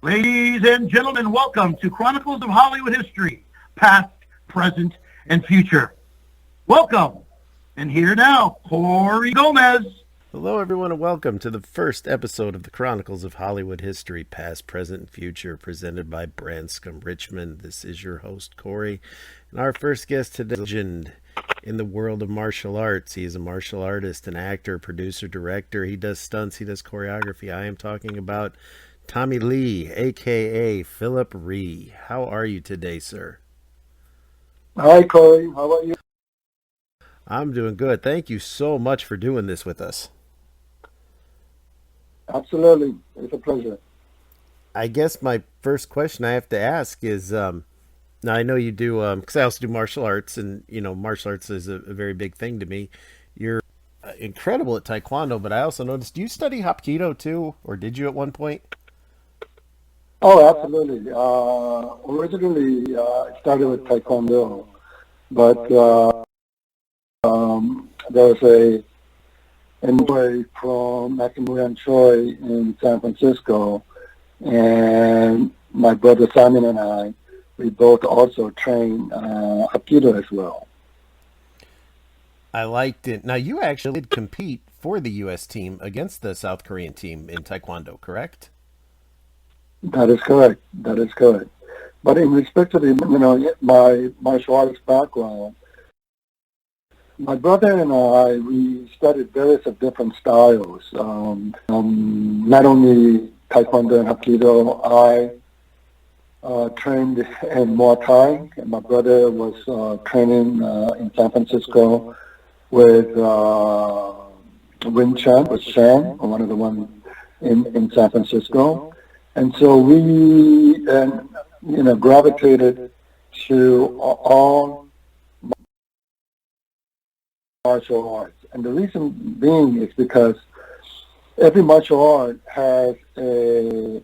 Ladies and gentlemen, welcome to Chronicles of Hollywood History, past, present, and future. Welcome. And here now, Corey Gomez. Hello, everyone, and welcome to the first episode of the Chronicles of Hollywood History, Past, Present, and Future, presented by Branscombe Richmond. This is your host, Corey, and our first guest today is a legend in the world of martial arts. He is a martial artist, an actor, producer, director. He does stunts, he does choreography. I am talking about Tommy Lee, a.k.a. Phillip Rhee. How are you today, sir? Hi, Corey. How are you? I'm doing good. Thank you so much for doing this with us. Absolutely. It's a pleasure. I guess my first question I have to ask is now I know you do because I also do martial arts, and martial arts is a very big thing to me. You're incredible at Taekwondo, but I also noticed, do you study Hapkido too, or did you at one point? Oh, absolutely. Originally, it started with Taekwondo, but there was an way from Maximilian Choi in San Francisco, and my brother Simon and I, we both also train Aikido as well. I liked it. Now you actually did compete for the U.S. team against the South Korean team in Taekwondo, correct? That is correct. That is correct. But in respect to my martial arts background, my brother and I, we studied various of different styles. Not only Taekwondo and Hapkido, I trained in Muay Thai, and my brother was training in San Francisco with Wing Chun, with Shang, one of the ones in San Francisco. And so we, gravitated to all martial arts. And the reason being is because every martial art has a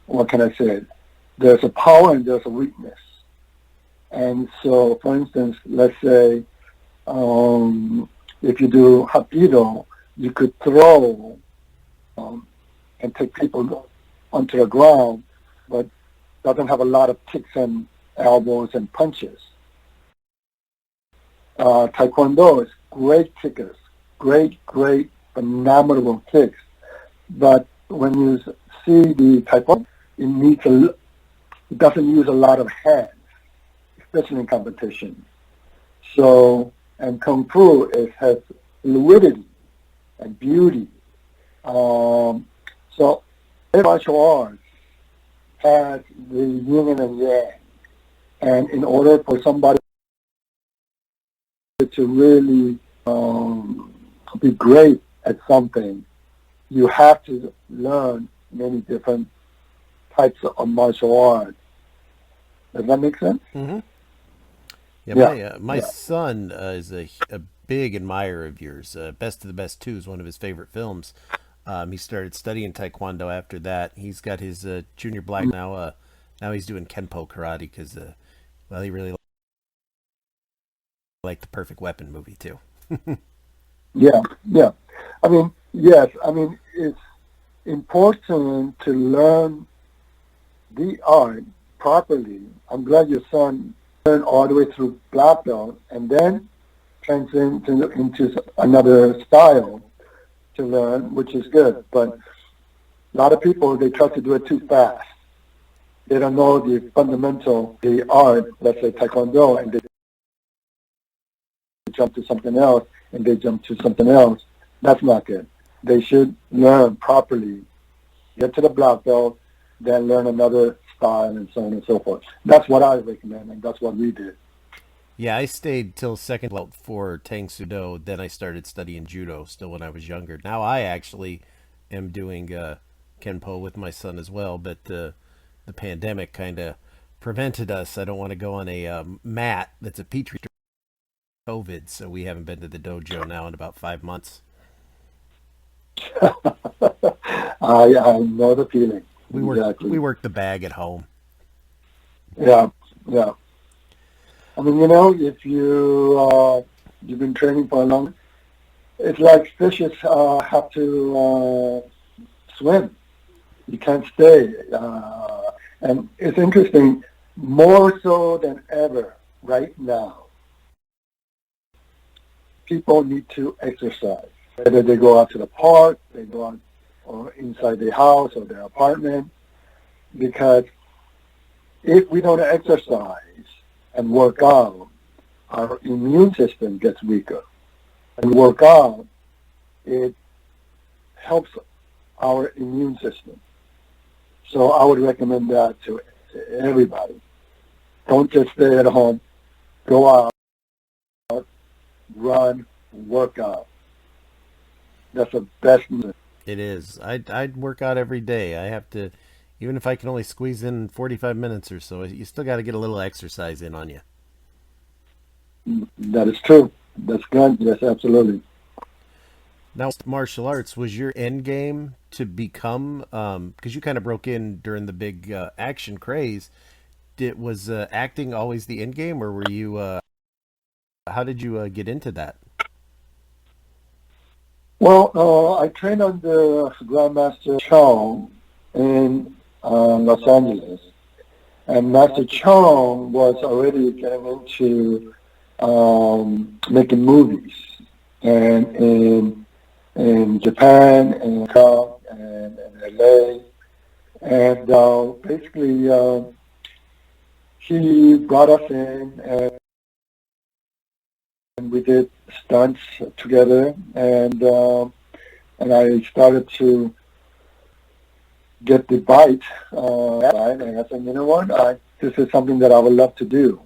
what can I say? There's a power and there's a weakness. And so, for instance, let's say if you do Hapkido, you could throw and take people onto the ground, but doesn't have a lot of kicks and elbows and punches. Taekwondo is great kickers, great, phenomenal kicks. But when you see the Taekwondo, it doesn't use a lot of hands, especially in competition. So, and Kung Fu has fluidity and beauty. So, martial arts has the yin and yang. And in order for somebody to really be great at something, you have to learn many different types of martial arts. Does that make sense? Mm-hmm. Yeah, Yeah. my son is a big admirer of yours. Best of the Best 2 is one of his favorite films. He started studying Taekwondo after that. He's got his junior black now. Now he's doing Kenpo karate because, he really liked the Perfect Weapon movie too. Yeah. I mean, yes. I mean, it's important to learn the art properly. I'm glad your son learned all the way through black belt and then transitioned into another style to learn, which is good. But a lot of people, they try to do it too fast. They don't know the fundamental, the art, let's say Taekwondo, and they jump to something else, and they jump to something else. That's not good. They should learn properly, get to the black belt, then learn another style, and so on and so forth. That's what I recommend, and that's what we did. Yeah, I stayed till second belt for Tang Sudo. Then I started studying judo. Still when I was younger. Now I actually am doing Kenpo with my son as well. But the pandemic kind of prevented us. I don't want to go on a mat that's a petri COVID, so we haven't been to the dojo now in about 5 months. I know the feeling. We Exactly. work the bag at home. Yeah. I mean, if you've been training for a long, it's like fishes have to swim. You can't stay. And it's interesting, more so than ever right now, people need to exercise. Whether they go out to the park, they go out or inside their house or their apartment, because if we don't exercise and work out, our immune system gets weaker. And work out, it helps our immune system. So I would recommend that to everybody. Don't just stay at home. Go out, run, work out. That's the best. It is. I'd work out every day. I have to, even if I can only squeeze in 45 minutes or so, you still got to get a little exercise in on you. That is true. That's good. Yes, absolutely. Now, martial arts, was your end game to become, because you kind of broke in during the big action craze, was acting always the end game, or were you, how did you get into that? Well, I trained under Grandmaster Chong in Los Angeles. And Master Chong was already getting into making movies. And in Japan and LA. And basically, he brought us in and we did stunts together. And I started to get the bite. And I said, you know what? This is something that I would love to do.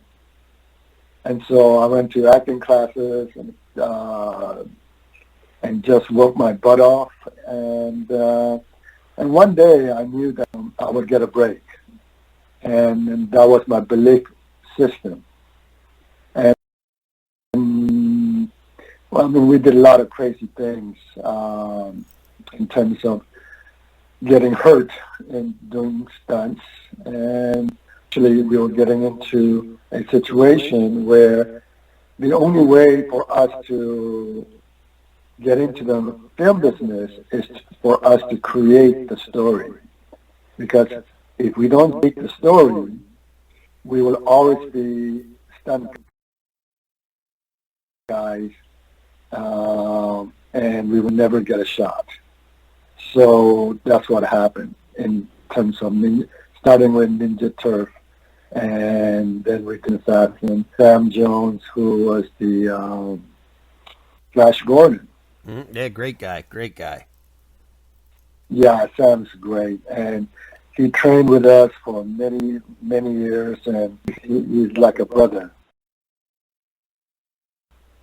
And so I went to acting classes and just worked my butt off. And one day I knew that I would get a break. And that was my belief system. And well, I mean, we did a lot of crazy things in terms of getting hurt and doing stunts. And actually we were getting into a situation where the only way for us to get into the film business is for us to create the story. Because if we don't create the story, we will always be stunt guys, and we will never get a shot. So that's what happened in terms of starting with Ninja Turf, and then we did that in Sam Jones, who was the Flash Gordon. Yeah, great guy. Yeah, Sam's great, and he trained with us for many, many years, and he's like a brother.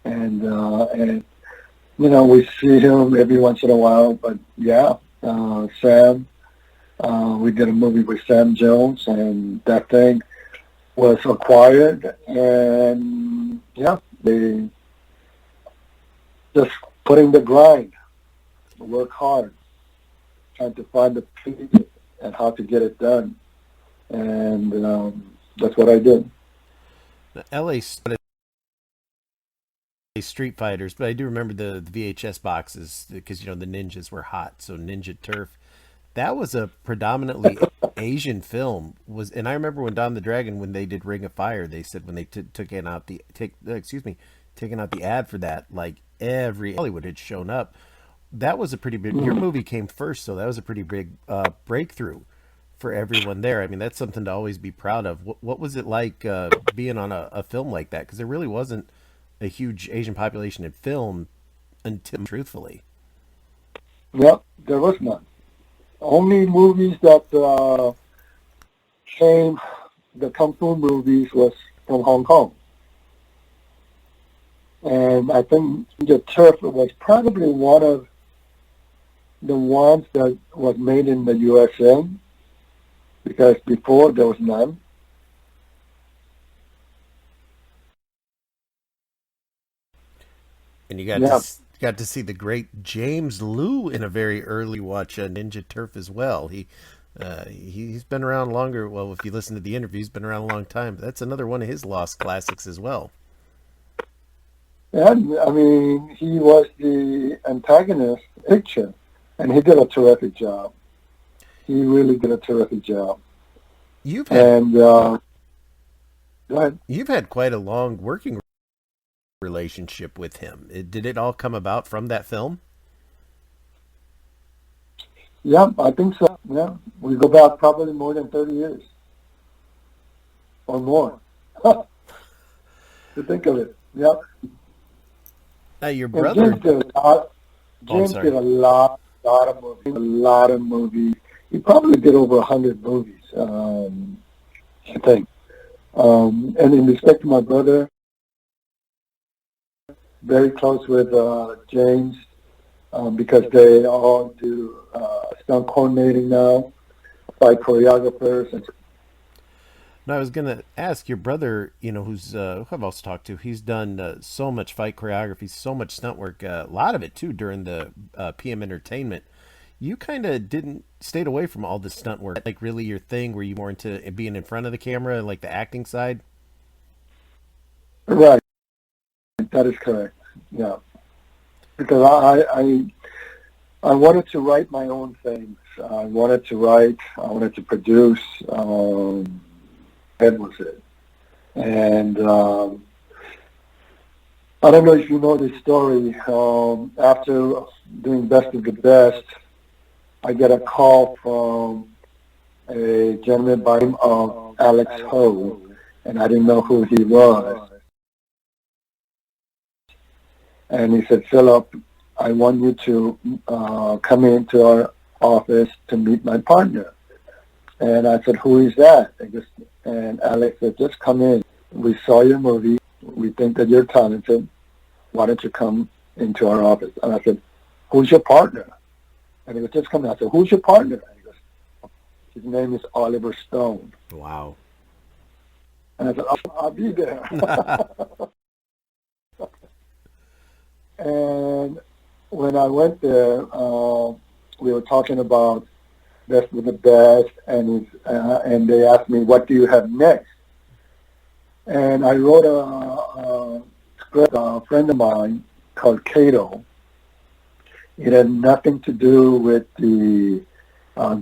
And you know, we see him every once in a while, but yeah, Sam, we did a movie with Sam Jones, and that thing was acquired, and yeah, they just put in the grind, work hard, trying to find the pieces and how to get it done, and that's what I did. LA Street Fighters, but I do remember the VHS boxes because, you know, the ninjas were hot. So Ninja Turf, that was a predominantly Asian film. And I remember when Don the Dragon, when they did Ring of Fire, they said when they taken out the ad for that, like every Hollywood had shown up. That was a pretty big. Your movie came first, so that was a pretty big breakthrough for everyone there. I mean, that's something to always be proud of. What was it like being on a film like that? Because there really wasn't a huge Asian population in film until, truthfully. Yep, there was none. Only movies that came, the Kung Fu movies, was from Hong Kong. And I think Ninja Turf was probably one of the ones that was made in the USA, because before there was none. And you got to see the great James Liu in a very early watch Ninja Turf as well. He's been around longer. Well, if you listen to the interview, he's been around a long time. But that's another one of his lost classics as well. And I mean, he was the antagonist picture, and he did a terrific job. he really did a terrific job. You've had And go ahead. you've had quite a long working relationship with him. Did it all come about from that film? Yeah, I think so. Yeah, we go back probably more than 30 years or more. To think of it. Yeah. Now, your And brother. Oh, I'm James did sorry. a lot of movies. He probably did over 100 movies, I think. And in respect to my brother, very close with James because they all do stunt coordinating now by choreographers. And No, I was gonna ask your brother. Who's who I've also talked to. He's done so much fight choreography, so much stunt work. A lot of it too during the PM Entertainment. You kind of didn't stayed away from all the stunt work. Like really your thing? Were you more into being in front of the camera and like the acting side? right, that is correct. Yeah, because I wanted to write my own things. I wanted to write. I wanted to produce. That was it. And I don't know if you know this story. After doing Best of the Best, I get a call from a gentleman by the name of Alex Ho, and I didn't know who he was. And he said, Philip, I want you to come into our office to meet my partner. And I said, who is that? And Alex said, just come in. We saw your movie. We think that you're talented. Why don't you come into our office? And I said, who's your partner? And he goes, just come in. I said, who's your partner? And he goes, his name is Oliver Stone. Wow. And I said, I'll be there. And when I went there, we were talking about Best with the Best, and they asked me, what do you have next? And I wrote a script, a friend of mine called Cato. It had nothing to do with the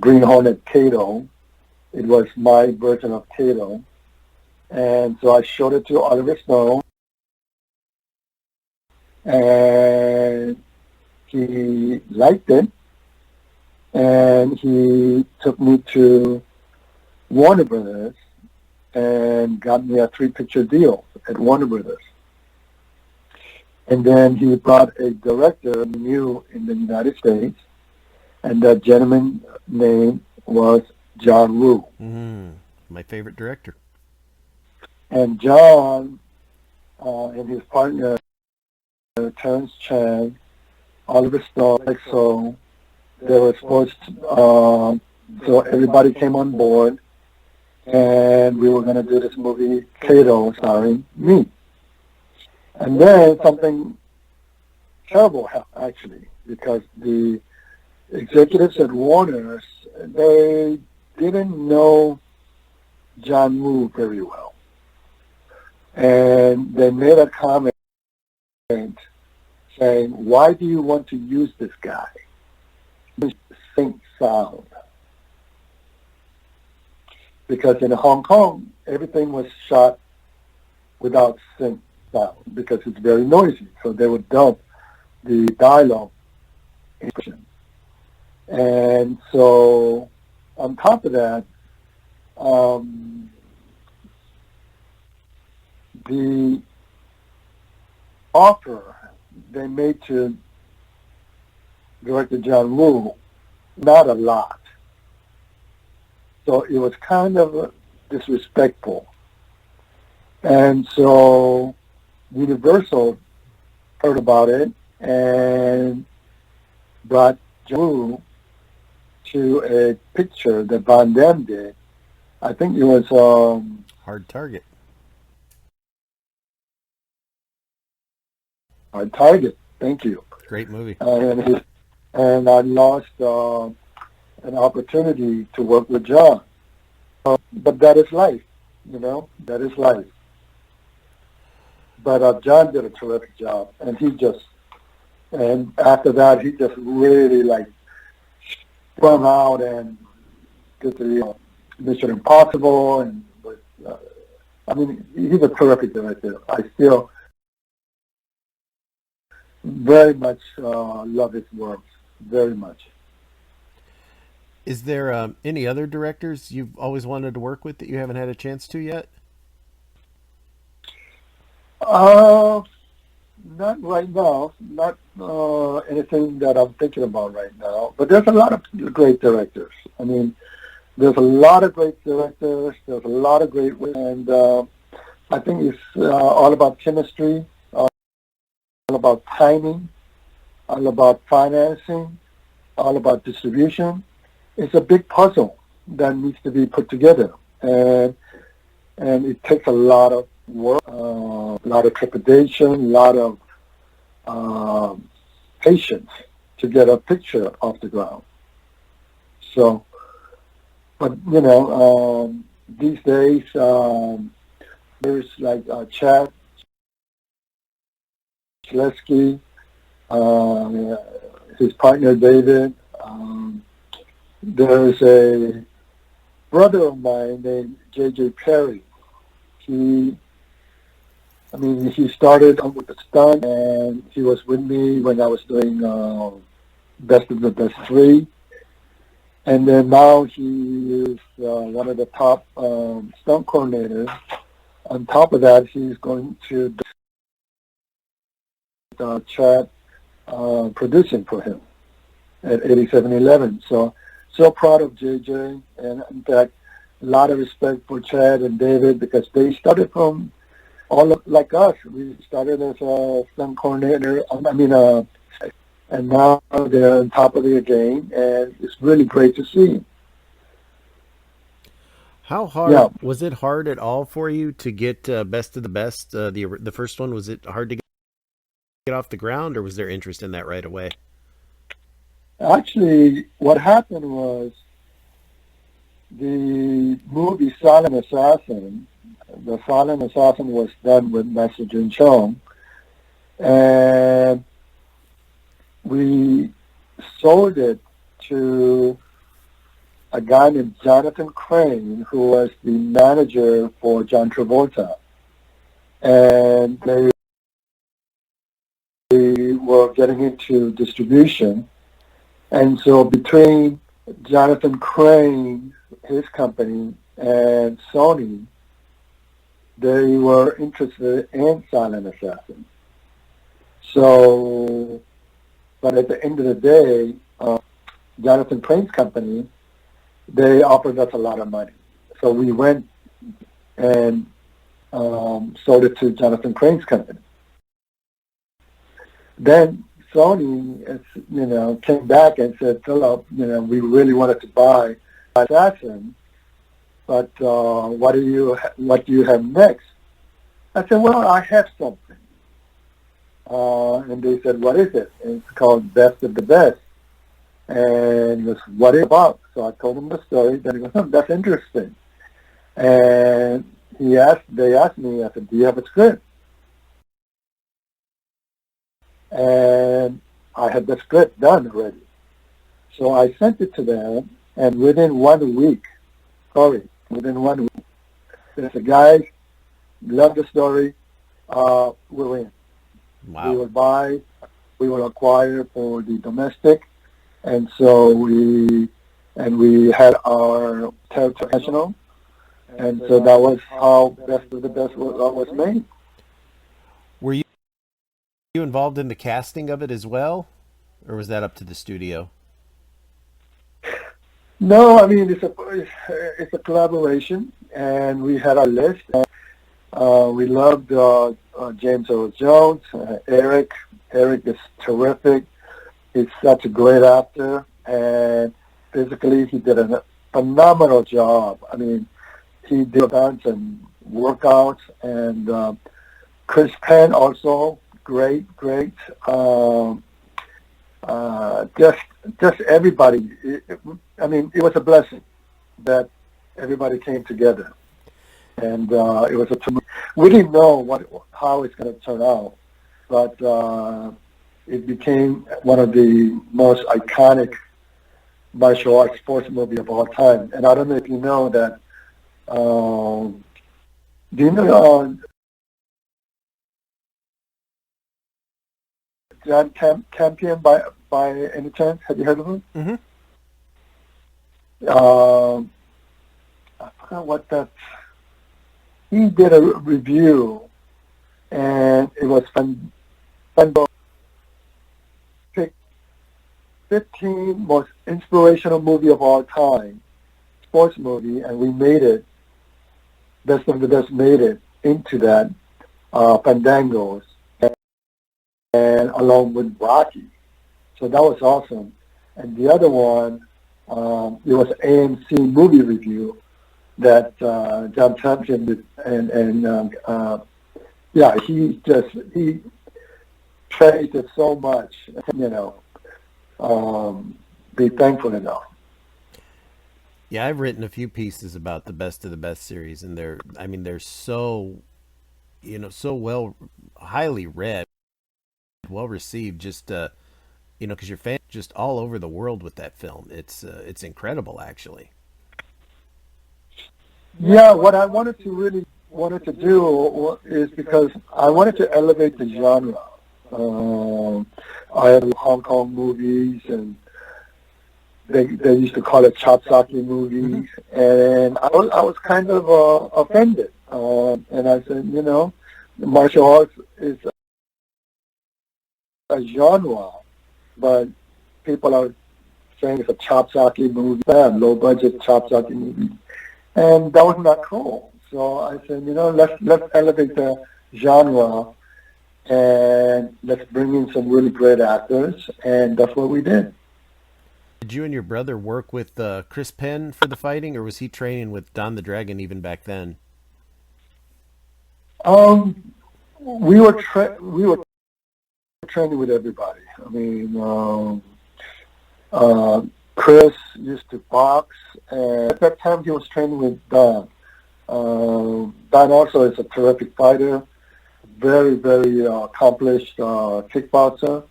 Green Hornet Cato. It was my version of Cato. And so I showed it to Oliver Stone, and he liked it, and he took me to Warner Brothers and got me a 3-picture deal at Warner Brothers. And then he brought a director new in the United States, and that gentleman's name was John Woo. My favorite director. And John and his partner, Terrence Chang, Oliver Stone, so they were supposed to, so everybody came on board, and we were going to do this movie, Cato, starring me. And then something terrible happened, actually, because the executives at Warner's, they didn't know John Woo very well. And they made a comment saying, why do you want to use this guy? Sync sound. Because in Hong Kong, everything was shot without sync sound because it's very noisy. So they would dub the dialogue in English. And so on top of that, the offer they made to Director John Woo, not a lot. So it was kind of disrespectful. And so Universal heard about it and brought John Woo to a picture that Van Damme did. I think it was Hard Target. Target. Thank you. Great movie. And I lost an opportunity to work with John. But that is life, you know. That is life. But John did a terrific job, and after that, he just really sprung out and did the Mission Impossible, and was, I mean, he's a terrific director. I still very much love his works, very much. Is there any other directors you've always wanted to work with that you haven't had a chance to yet? Uh, Not right now, not anything that I'm thinking about right now. But there's a lot of great directors. I mean, there's a lot of great directors. There's a lot of great, and I think it's all about chemistry, all about timing, all about financing, all about distribution. It's a big puzzle that needs to be put together, and it takes a lot of work, a lot of trepidation, a lot of patience to get a picture off the ground. So, but these days there's like Chad Chlesky, his partner David. There's a brother of mine named J.J. Perry. He started with the stunt, and he was with me when I was doing Best of the Best 3. And then now he is one of the top stunt coordinators. On top of that, he's going to Chad producing for him at 8711. So proud of JJ, and in fact, a lot of respect for Chad and David, because they started from like us. We started as a stunt coordinator. And now they're on top of their game, and it's really great to see. How hard was it hard at all for you to get Best of the Best? The first one, was it hard to get off the ground, or was there interest in that right away? Actually, what happened was the movie Silent Assassin. The Silent Assassin was done with Master Jun Chong, and we sold it to a guy named Jonathan Crane, who was the manager for John Travolta. And they were getting into distribution. And so between Jonathan Crane, his company, and Sony, they were interested in Silent Assassin. So, but at the end of the day, Jonathan Crane's company, they offered us a lot of money. So we went and sold it to Jonathan Crane's company. Then Sony, came back and said, Phillip, we really wanted to buy Assassin, but what do you have next? I said, well, I have something. And they said, what is it? And it's called Best of the Best. And he goes, what is it about? So I told him the story. Then he goes, that's interesting. And they asked me, I said, do you have a script? And I had the script done already. So I sent it to them, and within 1 week, they said, guys, love the story, we're in. Wow. We will acquire for the domestic, and so we had our territory national, and so that was how Best of the Best was made. Were you involved in the casting of it as well, or was that up to the studio? No, I mean it's a collaboration, and we had our list. We loved James Earl Jones, Eric. Eric is terrific. He's such a great actor, and physically he did a phenomenal job. I mean, he did events and workouts, and Chris Penn also great. Just everybody. It was a blessing that everybody came together, and it was we didn't know how it's going to turn out, but it became one of the most iconic martial arts sports movie of all time. And I don't know if you know that. Um, do you know John Campion by any chance? Have you heard of him? Mm-hmm. Um, I forgot what that. He did a review, and it was fun. Pick 15 most inspirational movie of all time, sports movie, and we made it. Best of the Best made it into that Fandangos, and along with Rocky. So that was awesome. And the other one, it was AMC movie review that John Champion did, and yeah, he praised it so much, be thankful enough. Yeah, I've written a few pieces about the Best of the Best series, and they're so, so highly read, well received. Just because your fans just all over the world with that film. It's incredible, actually. Yeah, what I wanted to do is because I wanted to elevate the genre. I had Hong Kong movies, and they used to call it chop Mm-hmm. movies, and I was kind of offended, and I said, martial arts is a genre, but people are saying it's a chop movie, low budget chop movie, and that was not cool. So I said, let's elevate the genre and let's bring in some really great actors, and that's what we did. Did you and your brother work with Chris Penn for the fighting, or was he training with Don the Dragon even back then? Um, we were training with everybody. I mean, Chris used to box, and at that time he was training with Don. Don also is a terrific fighter, very, very accomplished kickboxer.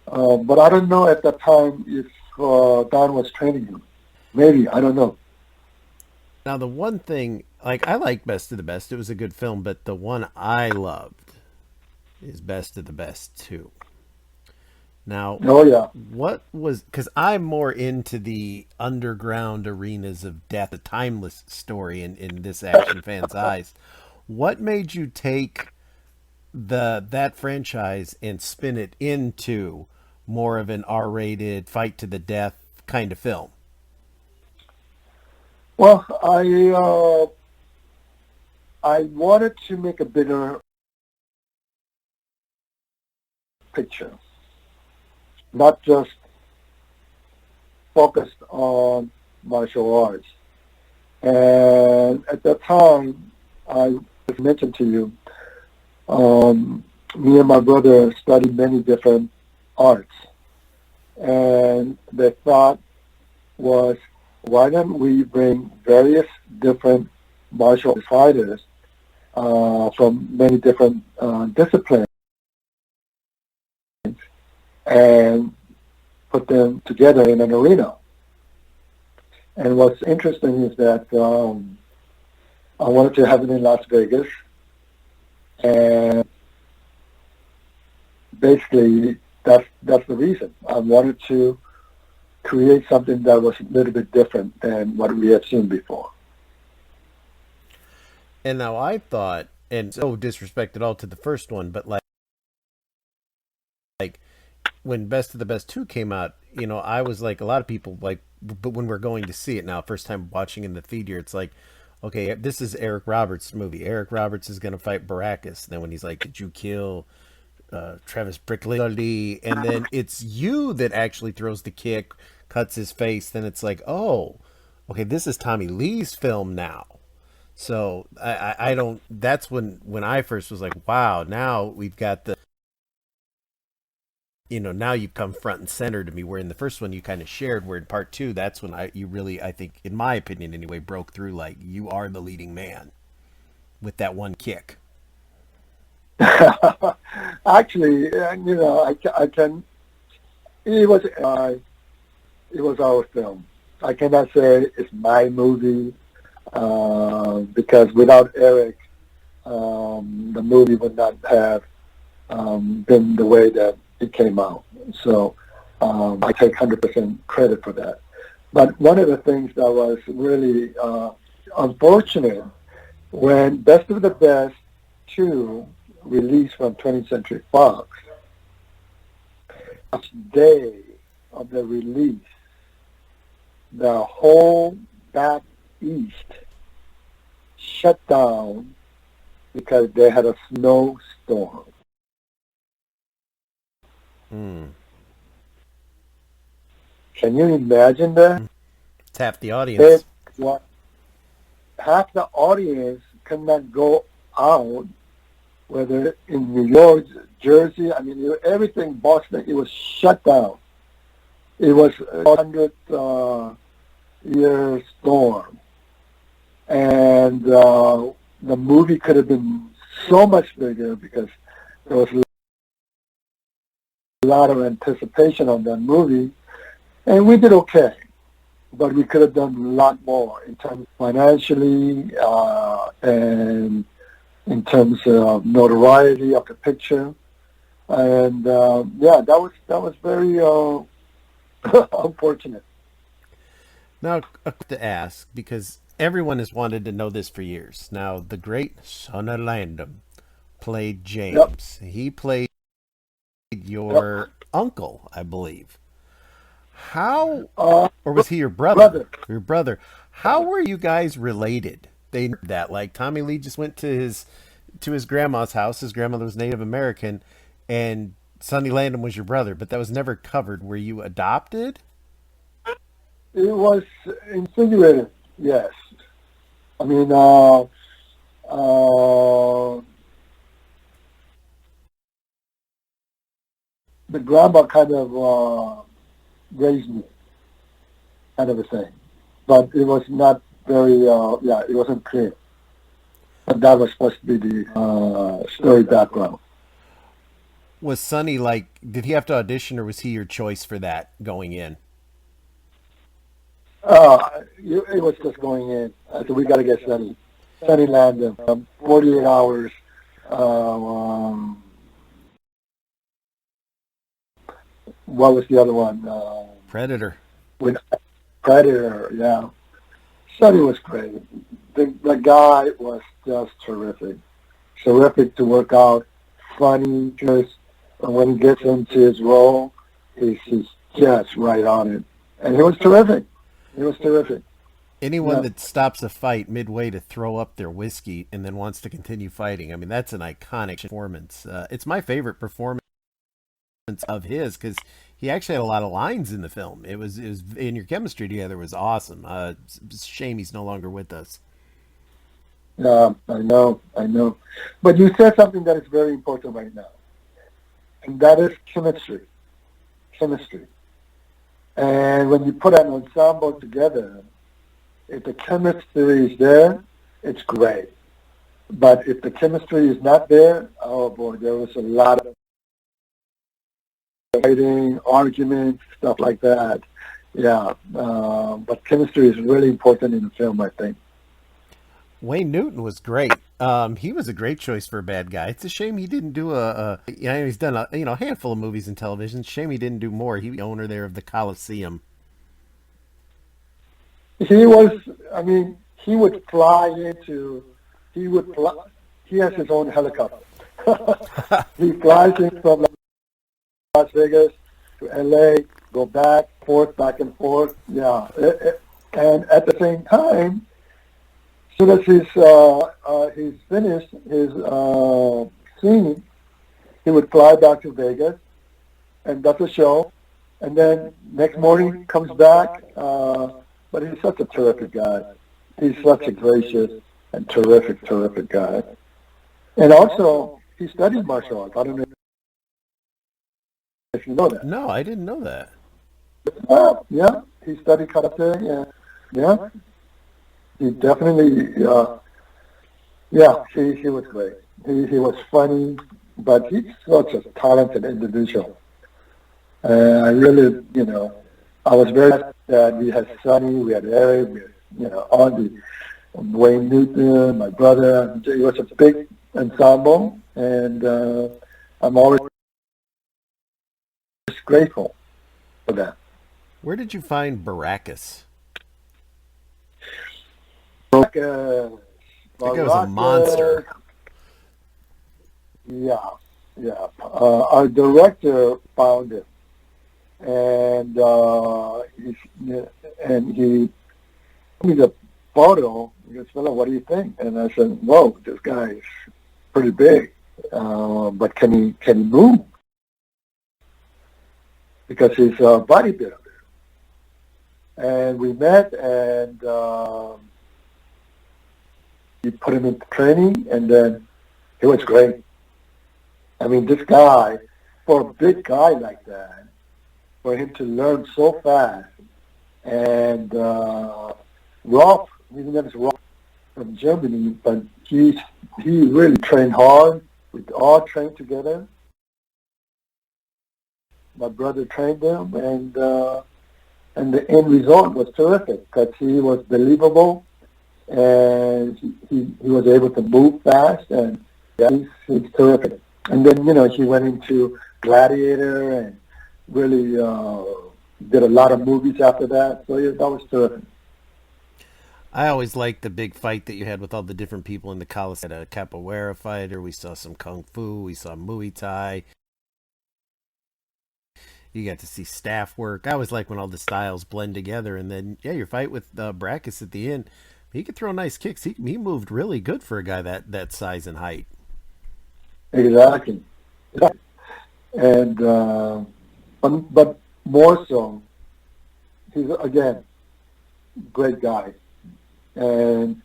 But I don't know at that time if Don was training him. Maybe, I don't know. Now, the one thing, like, I like Best of the Best. It was a good film, but the one I loved is Best of the Best 2. Now, Oh, yeah. what was, because I'm more into the underground arenas of death, a timeless story in this action fan's eyes. What made you take that franchise and spin it into more of an R-rated fight to the death kind of film? Well, I wanted to make a bigger picture, not just focused on martial arts. And at that time, I just mentioned to you, me and my brother studied many different arts. And the thought was, why don't we bring various different martial arts fighters from many different disciplines and put them together in an arena? And what's interesting is that I wanted to have it in Las Vegas, and basically that's the reason. I wanted to create something that was a little bit different than what we had seen before. And now I thought, and so disrespect at all to the first one, but like when Best of the Best 2 came out, I was like a lot of people like, but when we're going to see it now, first time watching in the theater, it's like, okay, this is Eric Roberts' movie. Eric Roberts is going to fight Baracus. Then when he's like, did you kill Travis Brickley? And then it's you that actually throws the kick, cuts his face. Then it's like, oh, okay, this is Tommy Lee's film now. So I don't. That's when I first was like, wow. Now we've got the, now you come front and center to me. Where in the first one you kind of shared. Where in part two, that's when you really, I think, in my opinion anyway, broke through. Like, you are the leading man with that one kick. Actually, I can. It was it was our film. I cannot say it's my movie because without Eric, the movie would not have been the way that it came out. So I take 100% credit for that. But one of the things that was really unfortunate when Best of the Best 2 released from 20th Century Fox, the day of the release, the whole back east shut down because they had a snowstorm. Mm. Can you imagine that? It's half the audience. Half the audience could not go out, whether in New York, Jersey, I mean, everything, Boston, it was shut down. It was a 100-year storm. And the movie could have been so much bigger because there was a lot of anticipation on that movie. And we did okay. But we could have done a lot more in terms financially and in terms of notoriety of the picture. And that was very unfortunate. Now, to ask, because everyone has wanted to know this for years. Now, the great Sonny Landham played James. Yep. He played your uncle, I believe. How, or was he your brother? Your brother. How were you guys related? They knew that, like, Tommy Lee just went to his grandma's house. His grandmother was Native American, and Sonny Landham was your brother, but that was never covered. Were you adopted? It was insinuated, yes. I mean, the grandma kind of raised me, kind of a thing. But it was not very, it wasn't clear. But that was supposed to be the story background. Was Sonny, like, did he have to audition, or was he your choice for that going in? It was just going in. I said, we got to get Sonny. Sonny Landham, 48 hours. What was the other one? Predator. With Predator, yeah. Sonny was great. The guy was just terrific. Terrific to work out. Funny, just when he gets into his role, he's just right on it. And he was terrific. He was terrific. Anyone that stops a fight midway to throw up their whiskey and then wants to continue fighting, I mean, that's an iconic performance. It's my favorite performance of his because he actually had a lot of lines in the film. It was in your chemistry together was awesome. It's a shame he's no longer with us. I know. But you said something that is very important right now, and that is chemistry. Chemistry. And when you put an ensemble together, if the chemistry is there, it's great. But if the chemistry is not there, oh boy, there was a lot of fighting, arguments, stuff like that. Yeah, but chemistry is really important in a film, I think. Wayne Newton was great. He was a great choice for a bad guy. It's a shame he didn't do he's done a handful of movies and television. Shame he didn't do more. He was the owner there of the Coliseum. He was, I mean, he would fly into, he has his own helicopter. He flies in from Las Vegas to L.A., go back and forth. Yeah. And at the same time, as soon as he's finished his scene, he would fly back to Vegas and does a show. And then next morning comes back. But he's such a terrific guy. He's such a gracious and terrific guy. And also, he studied martial arts. I don't know if you know that. No, I didn't know that. Yeah, he studied karate. Yeah, he definitely. He was great. He was funny, but he's such a talented individual. I really, I was very glad that we had Sonny, we had Eric, we had, Andy, Wayne Newton, my brother. It was a big ensemble, and I'm always grateful for that. Where did you find Baracus? Maracas, That guy was a monster. yeah, yeah. Our director found it, and he gave me the photo. He goes, "Phillip, what do you think?" And I said, "Whoa, this guy is pretty big, but can he move? Because he's a bodybuilder." And we met, and he put him into training, and then he was great. I mean, this guy, for a big guy like that, for him to learn so fast, and Rolf, his name is Rolf from Germany, but he really trained hard. We all trained together. My brother trained him, and the end result was terrific because he was believable, and he was able to move fast, and yeah, he's terrific. And then he went into Gladiator and really did a lot of movies after that. So yeah, that was terrific. I always liked the big fight that you had with all the different people in the Coliseum. A capoeira fighter. We saw some kung fu. We saw Muay Thai. You got to see staff work. I always like when all the styles blend together. And then, yeah, your fight with Brackus at the end, he could throw nice kicks. He moved really good for a guy that size and height. Exactly. And but more so, he's again great guy, and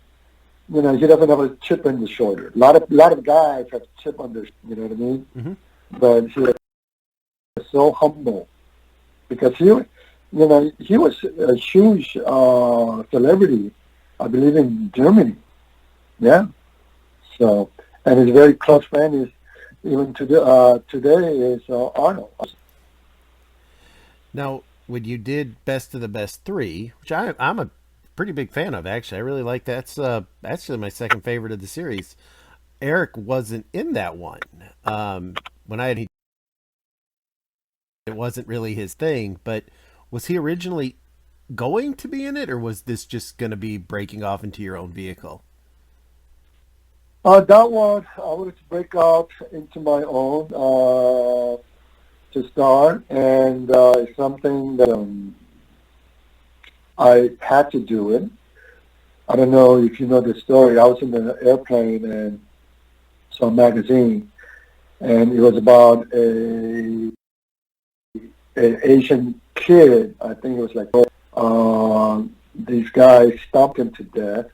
he doesn't have a chip in the shoulder. A lot of guys have chip on their, you know what I mean? Mm-hmm. But he was so humble because he was a huge celebrity, I believe, in Germany. Yeah. So, and his very close friend is even today is Arnold. Now, when you did Best of the Best 3, which I'm a pretty big fan of, actually. I really like that. That's actually my second favorite of the series. Eric wasn't in that one. When it wasn't really his thing, but was he originally going to be in it, or was this just going to be breaking off into your own vehicle? That one, I wanted to break out into my own to start, and it's something that I had to do it. I don't know if you know the story. I was in the airplane and saw a magazine, and it was about an Asian kid. I think it was like these guys stomped him to death,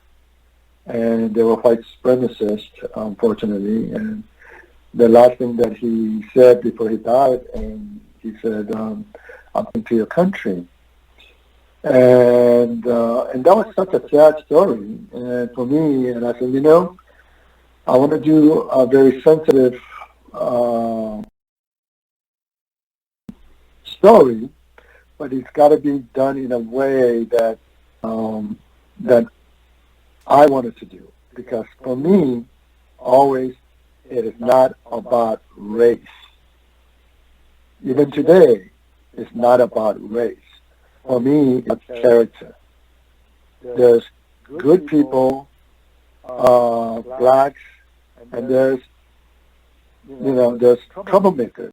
and they were white supremacists, unfortunately. And the last thing that he said before he died, and he said, "I'm going to your country." And that was such a sad story for me. And I said, I want to do a very sensitive story, but it's got to be done in a way that that I wanted to do. Because for me, always, it is not about race. Even today, it's not about race. For me, it's character. There's good people, blacks, and there's troublemakers.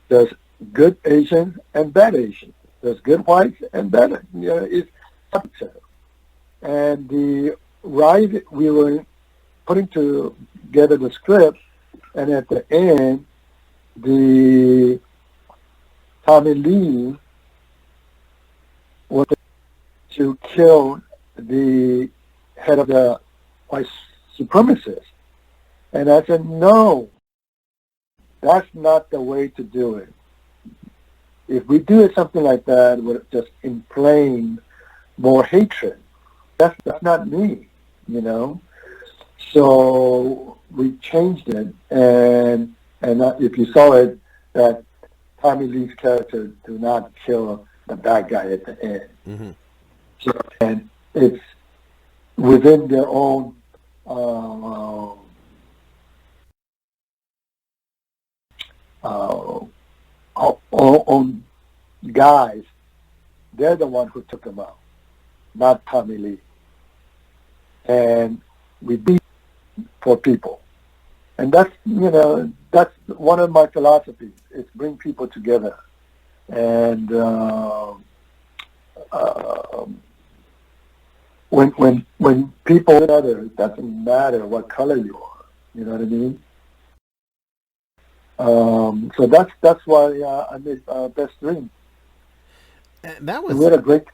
There's good Asians and bad Asians. There's good whites and bad. It's character. And we were putting together the script, and at the end, the Tommy Lee was to kill the head of the white supremacists. And I said, no, that's not the way to do it. If we do something like that, we'll just inflame more hatred. That's not me, So we changed it, and if you saw it, that Tommy Lee's character do not kill the bad guy at the end. Mm-hmm. So, and it's within their own uh, own guys. They're the one who took him out, not Tommy Lee. And we beat for people. And that's one of my philosophies. It's bring people together. And when people together, it doesn't matter what color you are. You know what I mean? So that's why I made Best Dream. That was. We had a great.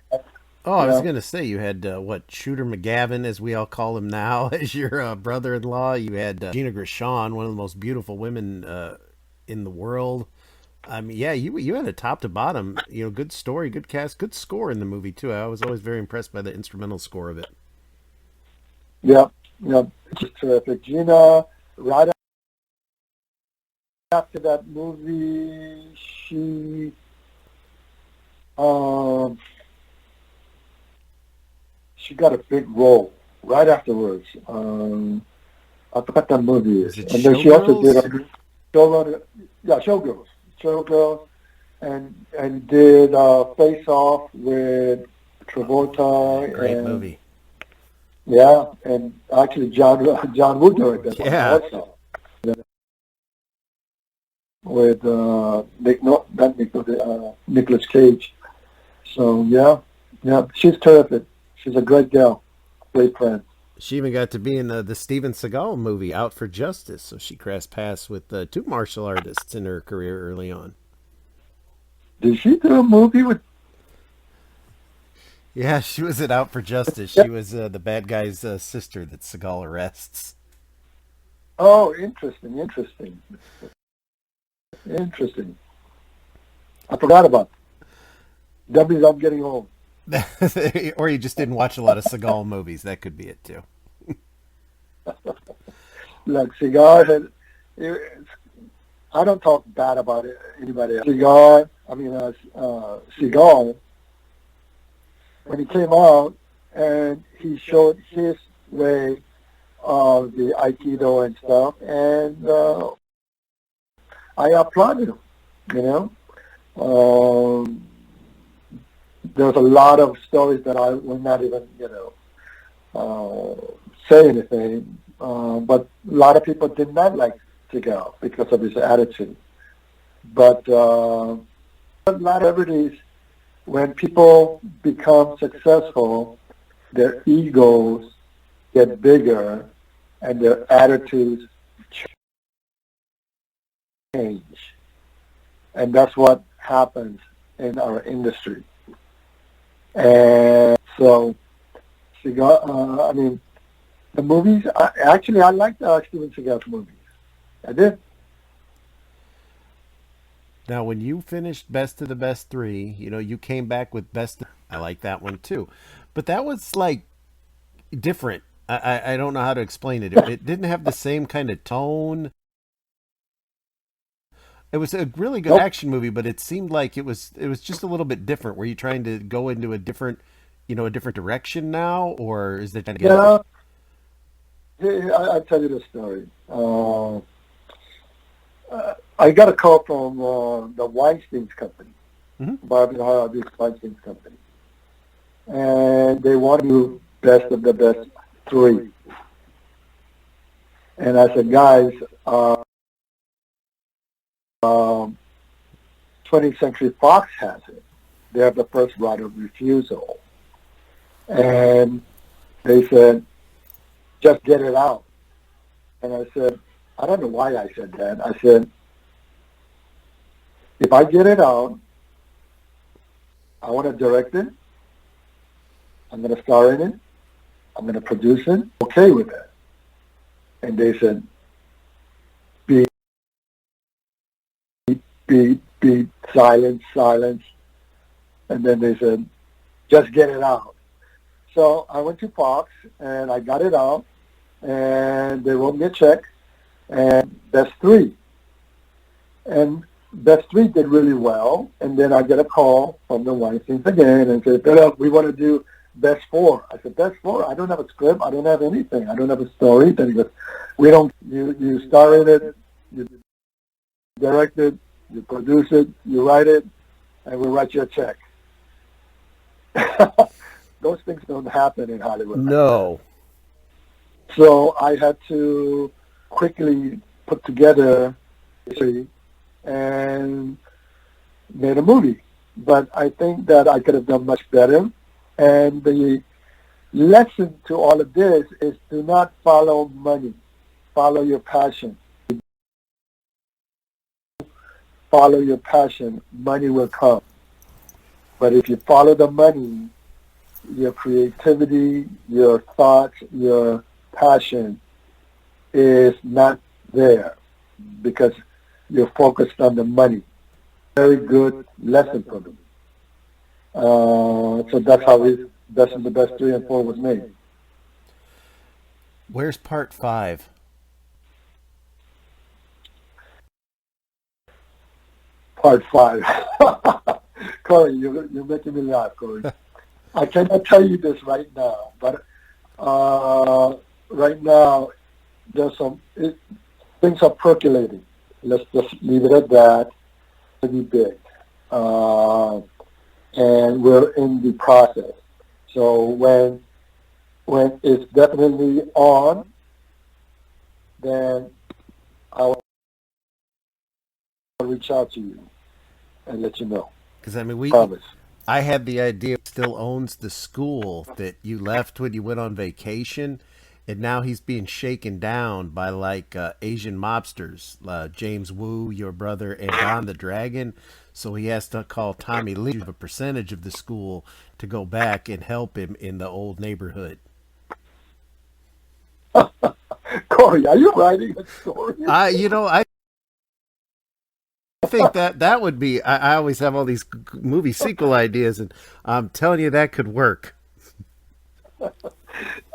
Oh, I was going to say you had Shooter McGavin, as we all call him now, as your brother-in-law. You had Gina Gershon, one of the most beautiful women in the world. I mean, yeah, you had a top to bottom, good story, good cast, good score in the movie too. I was always very impressed by the instrumental score of it. Yeah, it's terrific. Gina, right after that movie, she got a big role right afterwards. I forgot that movie is. And then she also did Showgirls, and did Face Off with Travolta. Great movie. Yeah, and actually John Woo directed that one also. With Nicolas Cage. So yeah, she's terrific. She's a great gal, great friend. She even got to be in the Steven Seagal movie Out for Justice, so she crossed paths with two martial artists in her career early on. Did she do a movie with? Yeah, she was in Out for Justice. She was the bad guy's sister that Seagal arrests. Oh, interesting. I forgot about it. That means I'm getting old. Or you just didn't watch a lot of Seagal movies. That could be it too. Like Seagal I don't talk bad about anybody else. Seagal, when he came out and he showed his way of the Aikido and stuff, and I applauded him, there's a lot of stories that I will not even, say anything, but a lot of people did not like Seagal because of his attitude. But a lot of celebrities, when people become successful, their egos get bigger and their attitudes change. And that's what happens in our industry. And so, the movies, I liked Steven Seagal's movies. I did. Now, when you finished Best of the Best 3, you came back with I like that one too. But that was like different. I don't know how to explain it. It didn't have the same kind of tone. It was a really good action movie, but it seemed like it was just a little bit different. Were you trying to go into a different direction now, or is it trying to get? I'll tell you the story. I got a call from the Weinstein's company, Barbie Harvey's Weinstein's company, and they wanted to do Best of the Best 3. And I said, guys, 20th Century Fox has it. They have the first right of refusal. And they said, just get it out. And I said, I don't know why I said that. I said, if I get it out, I want to direct it. I'm going to star in it. I'm going to produce it. Okay with that. And they said, beat, silence. And then they said, just get it out. So I went to Fox and I got it out and they wrote me a check and that's 3. And Best Three did really well, and then I get a call from the Weinsteins again and say, Phillip, we want to do Best Four. I said, Best Four? I don't have a script. I don't have anything. I don't have a story. Then he goes, we don't, you star in it, you direct it, you produce it, you write it, and we'll write you a check. Those things don't happen in Hollywood. No. So I had to quickly put together and made a movie. But I think that I could have done much better. And the lesson to all of this is do not follow money. Follow your passion. Follow your passion. Money will come. But if you follow the money, your creativity, your thoughts, your passion is not there because you're focused on the money. Very good lesson for them. So that's how Best of the Best 3 and 4 was made. Where's part 5? Part 5. Corey, you're making me laugh, Corey. I cannot tell you this right now, but right now there's things are percolating. Let's just leave it at that. Pretty big, and we're in the process. So when it's definitely on, then I'll reach out to you and let you know. Because I mean, Promise. I had the idea he still owns the school that you left when you went on vacation, and now he's being shaken down by like Asian mobsters, James Wu, your brother, and Don the Dragon. So he has to call Tommy Lee, a percentage of the school, to go back and help him in the old neighborhood. Corey, are you writing a story? I think that would be. I always have all these movie sequel ideas, and I'm telling you that could work.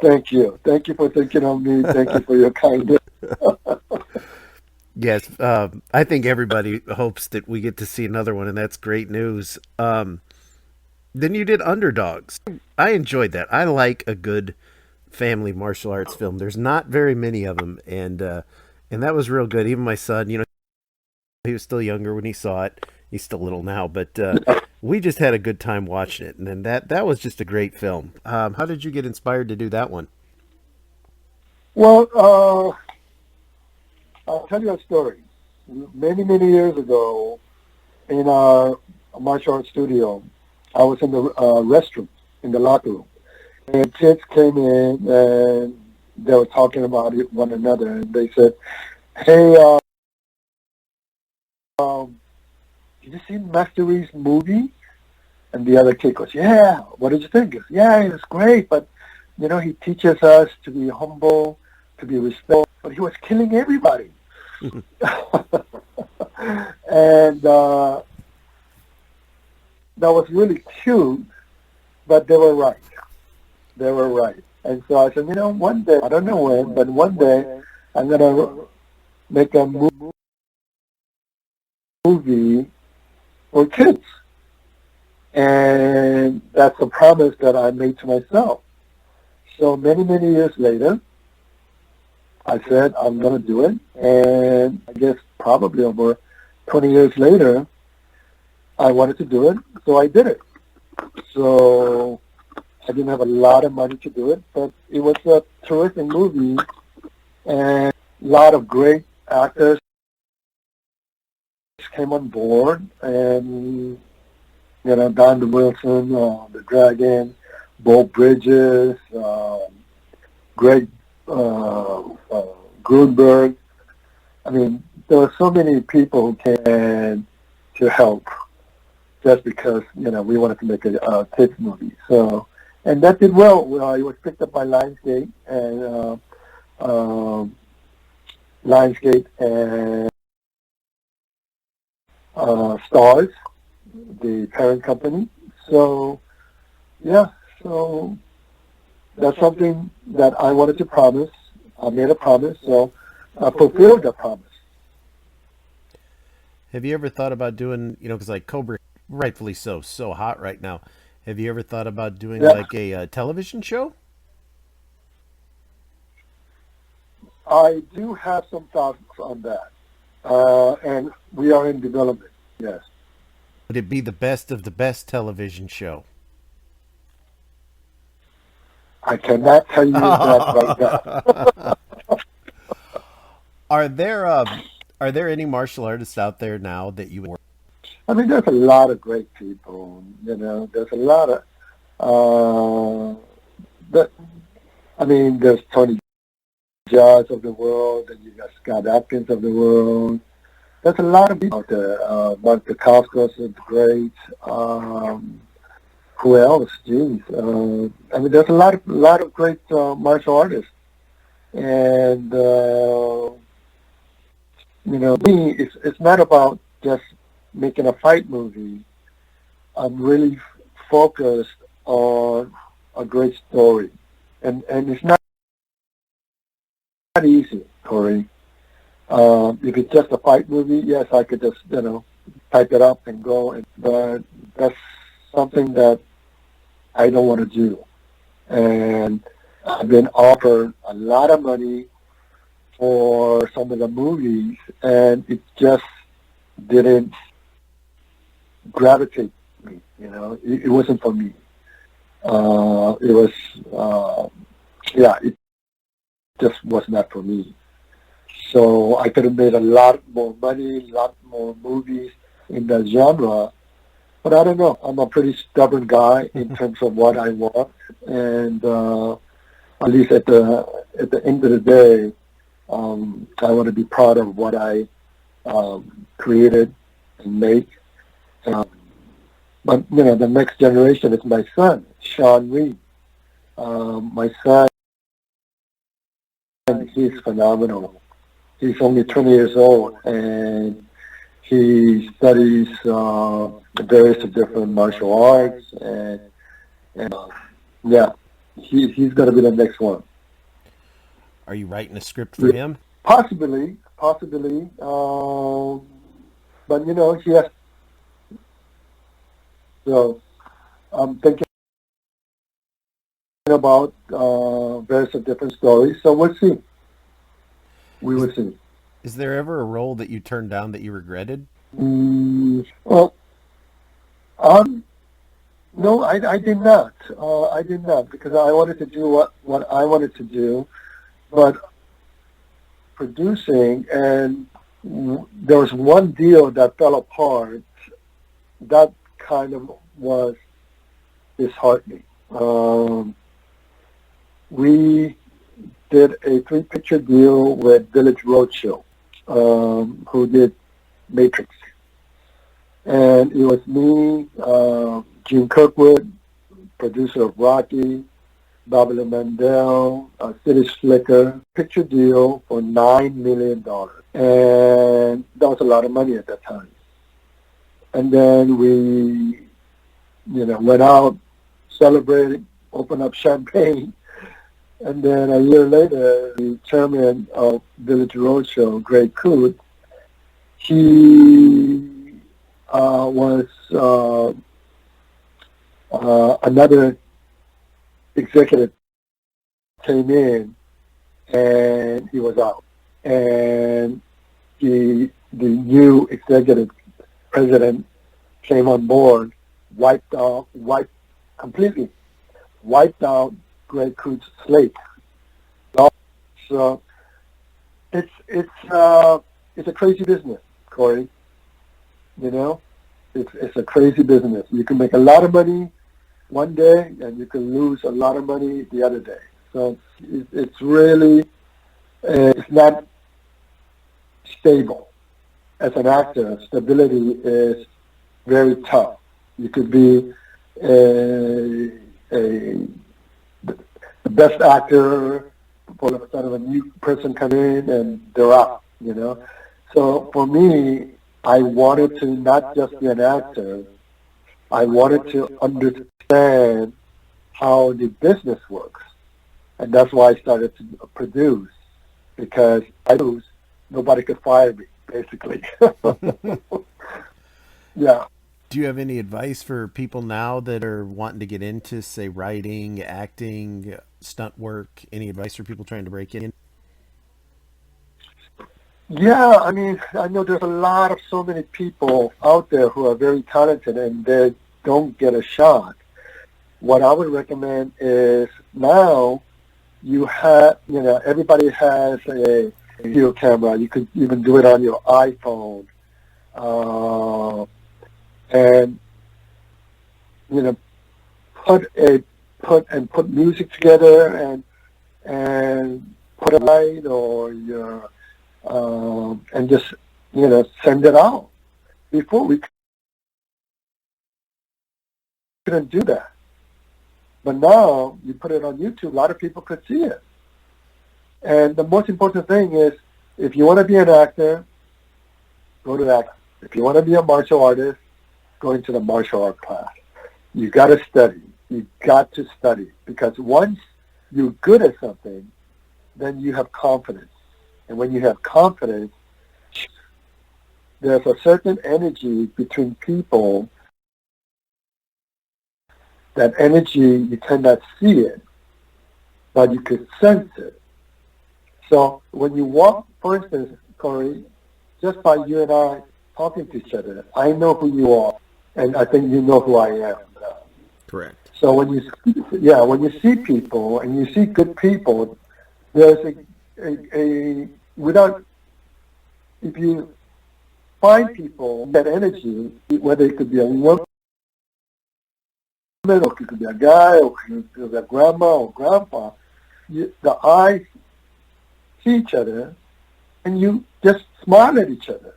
Thank you. Thank you for thinking of me. Thank you for your kindness. Yes, I think everybody hopes that we get to see another one, and that's great news. Then you did Underdogs. I enjoyed that. I like a good family martial arts film. There's not very many of them, and that was real good. Even my son, he was still younger when he saw it. He's still little now, but we just had a good time watching it, and then that was just a great film. How did you get inspired to do that one? Well, I'll tell you a story. Many, many years ago, in our martial arts studio, I was in the restroom, in the locker room. And kids came in, and they were talking about one another, and they said, hey, did you see Master Rhee's movie? And the other kid goes, yeah, what did you think? He goes, yeah, it was great, but, he teaches us to be humble, to be respectful, but he was killing everybody. And that was really cute, but they were right. They were right. And so I said, one day, I don't know when, but one day I'm going to make a movie for kids. And that's a promise that I made to myself. So many, many years later, I said, I'm going to do it. And I guess probably over 20 years later, I wanted to do it, so I did it. So I didn't have a lot of money to do it, but it was a terrific movie and a lot of great actors came on board, and Don Wilson, the Dragon, Bo Bridges, Greg Grunberg. I mean, there were so many people who came to help just because we wanted to make a kids movie. So, and that did well. It was picked up by Lionsgate and Stars, the parent company. So, yeah, so that's something that I wanted to promise. I made a promise, so I fulfilled the promise. Have you ever thought about doing, because like Cobra, rightfully so hot right now. Have you ever thought about doing Yeah, like a television show? I do have some thoughts on that, and we are in development. Yes, Would it be the best of the best television show? I cannot tell you that right now. Are there are there any martial artists out there now that you would? I mean, there's a lot of great people. There's a lot of that. I mean, there's Tony Jazz of the world, and you got Scott Atkins of the world. There's a lot of people out there. Mark Dacascos is great. Who else? Jeez. I mean, there's a lot of great martial artists, and me, it's not about just making a fight movie. I'm really focused on a great story, and it's not easy, Corey. If it's just a fight movie, yes, I could just type it up and go, but that's something that I don't want to do. And I've been offered a lot of money for some of the movies, and it just didn't gravitate me. It wasn't for me. It was, it just was not for me. So I could have made a lot more money, a lot more movies in that genre. But I don't know. I'm a pretty stubborn guy in terms of what I want, and at least at the end of the day, I want to be proud of what I created and make. Um, but the next generation is my son, Sean Rhee. My son, he's phenomenal. He's only 20 years old, and he studies various different martial arts, and yeah, he's going to be the next one. Are you writing a script for him? Possibly. But he has. So I'm thinking about various different stories. So we'll see. We will see. Is there ever a role that you turned down that you regretted? Well, um, no, I did not. I did not because I wanted to do what I wanted to do, but producing and there was one deal that fell apart. That kind of was disheartening. We did a 3-picture deal with Village Roadshow, who did Matrix. And it was me, Gene Kirkwood, producer of Rocky, Bobby Mandel, City Slicker, picture deal for $9 million. And that was a lot of money at that time. And then we, went out, celebrated, opened up champagne. And then a year later, the chairman of Village Roadshow, Greg Coote, he was another executive came in, and he was out. And the new executive president came on board, completely wiped out Greg Coote's slate. So it's a crazy business, Corey. It's a crazy business. You can make a lot of money one day, and you can lose a lot of money the other day. So it's really it's not stable. As an actor, stability is very tough. You could be the best actor, for a sort of a new person come in and they're out, So for me, I wanted to not just be an actor, I wanted to understand how the business works. And that's why I started to produce, because I knew nobody could fire me. basically. Yeah. Do you have any advice for people now that are wanting to get into, say, writing, acting, stunt work? Any advice for people trying to break in? Yeah, I mean, I know there's a lot of so many people out there who are very talented and they don't get a shot. What I would recommend is now everybody has a video camera. You could even do it on your iPhone. And, you know, put music together and put a light or and just, send it out. Before we couldn't do that. But now you put it on YouTube, a lot of people could see it. And the most important thing is, if you want to be an actor, go to that. If you want to be a martial artist, go into the martial art class. You got to study. You got to study. Because once you're good at something, then you have confidence. And when you have confidence, there's a certain energy between people. That energy, you cannot see it, but you can sense it. So when you walk, for instance, Corey, just by you and I talking to each other, I know who you are, and I think you know who I am. Correct. So when you see people and you see good people, there's if you find people that energy, whether it could be a woman, or it could be a guy, or it could be a grandma or grandpa, the eyes see each other, and you just smile at each other.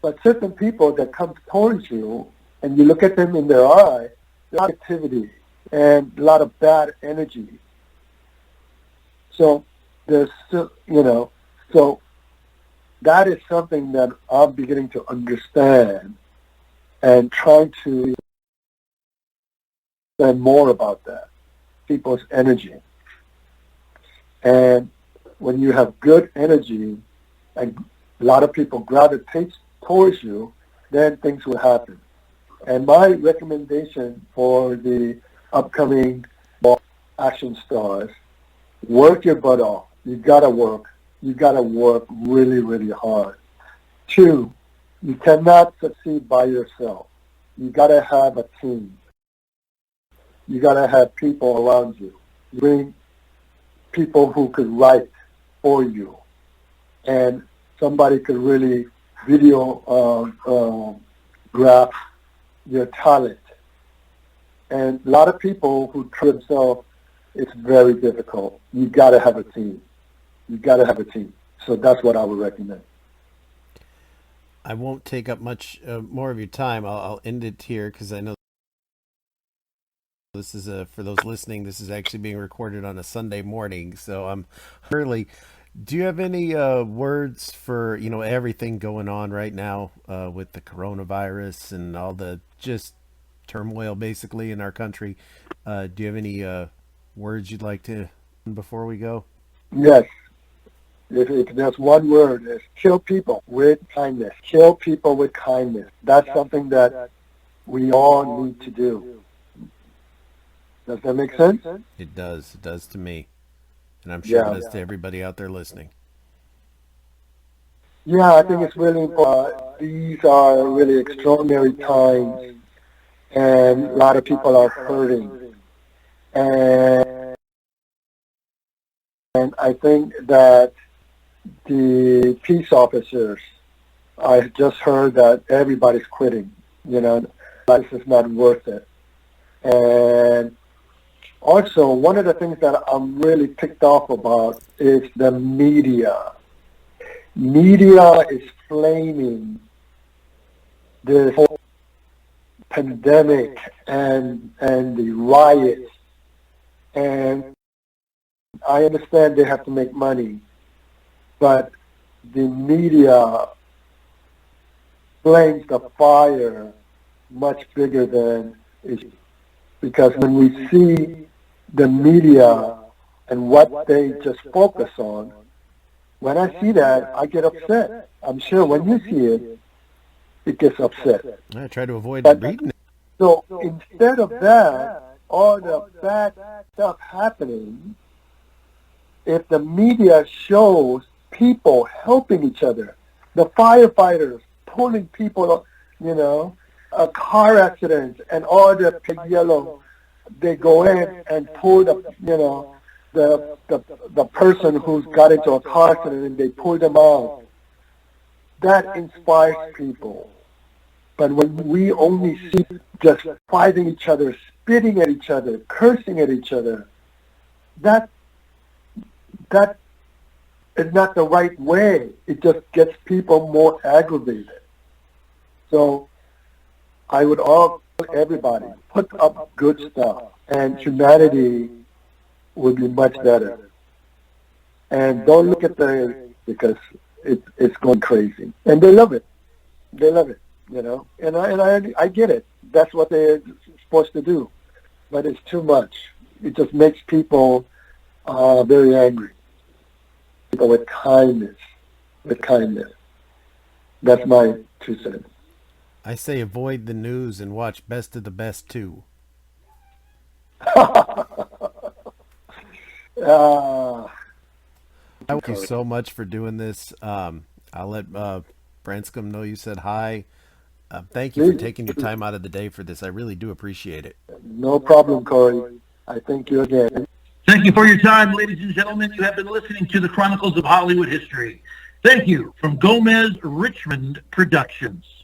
But certain people that come towards you, and you look at them in their eye, there's activity and a lot of bad energy. So there's, so that is something that I'm beginning to understand and trying to learn more about that, people's energy. And when you have good energy and a lot of people gravitate towards you, then things will happen. And my recommendation for the upcoming action stars, work your butt off. You gotta work. You gotta work really, really hard. 2, you cannot succeed by yourself. You gotta have a team. You gotta have people around you. Bring people who could write for you, and somebody could really graph your talent. And a lot of people who try themselves, it's very difficult. You got to have a team. You got to have a team. So that's what I would recommend. I won't take up much more of your time. I'll end it here because I know this is for those listening. This is actually being recorded on a Sunday morning, so I'm early. Do you have any words for everything going on right now with the coronavirus and all the just turmoil basically in our country? Do you have any words you'd like to before we go? Yes. If there's one word, is kill people with kindness. Kill people with kindness. That's something that we all need to do. Does that make sense? It does. It does to me. And I'm sure it does to everybody out there listening. Yeah, I think it's really important. These are really extraordinary times, and a lot of people are hurting. And I think that the peace officers, I just heard that everybody's quitting. This is not worth it. And also, one of the things that I'm really ticked off about is the media. Media is flaming this whole pandemic and the riots. And I understand they have to make money, but the media flames the fire much bigger than it. Because when we see the media and what they just focus on, when I see that, I get upset. I'm sure when you see it, it gets upset. I try to avoid But reading it. so instead of that, all the bad stuff happening, if the media shows people helping each other, the firefighters pulling people up, car accidents and all the pig yellow, they go in and pull the person who's got into a car accident and they pull them out. That inspires people. But when we only see just fighting each other, spitting at each other, cursing at each other, that is not the right way. It just gets people more aggravated. So I would all everybody put up good stuff, and humanity would be much better. And don't look at because it's going crazy, and they love it. They love it, And I get it. That's what they're supposed to do, but it's too much. It just makes people very angry. People with kindness, That's my 2 cents. I say avoid the news and watch Best of the Best too. Thank you so much for doing this. I'll let Branscombe know you said hi. Thank you for taking your time out of the day for this. I really do appreciate it. No problem, Corey. I thank you again. Thank you for your time, ladies and gentlemen. You have been listening to the Chronicles of Hollywood History. Thank you from Gomez Richmond Productions.